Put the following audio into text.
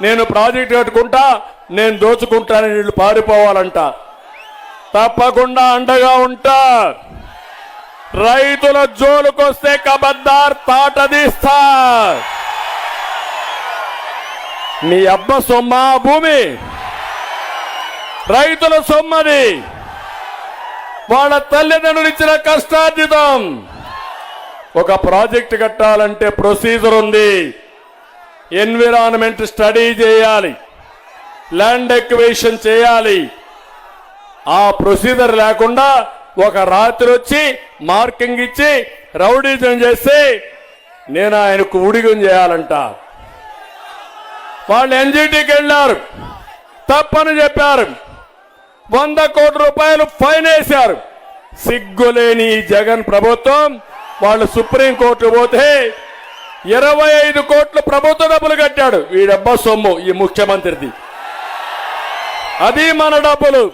నేను ప్రాజెక్ట్ కట్టుకుంటా, నేను దోచుకుంటానని వీళ్ళు పారిపోవాలంట. తప్పకుండా అండగా ఉంటా. రైతుల జోలుకొస్తే కబద్దార్ తాటదీస్తా. మీ అబ్బ సొమ్మ భూమి, రైతుల సొమ్మది, వాళ్ళ తల్లిదండ్రులు ఇచ్చిన కష్టార్జితం. ఒక ప్రాజెక్ట్ కట్టాలంటే ప్రొసీజర్ ఉంది. ఎన్విరాన్మెంట్ స్టడీ చేయాలి, ల్యాండ్ ఎక్విజిషన్ చేయాలి. ఆ ప్రొసీజర్ లేకుండా ఒక రాత్రి వచ్చి మార్కింగ్ ఇచ్చి రౌడీజం చేస్తే నేను ఆయనకు ఉడిగం చేయాలంట. వాళ్ళు ఎన్జిటికి వెళ్ళారు, తప్పని చెప్పారు, 100 కోట్ల రూపాయలు ఫైన్ వేశారు. సిగ్గులేని జగన్ ప్రభుత్వం వాళ్ళు సుప్రీంకోర్టు పోతే 25 కోట్ల ప్రభుత్వ డబ్బులు కట్టాడు. వీడబ్బా సొమ్ము ఈ ముఖ్యమంత్రిది, అది మన డబ్బులు.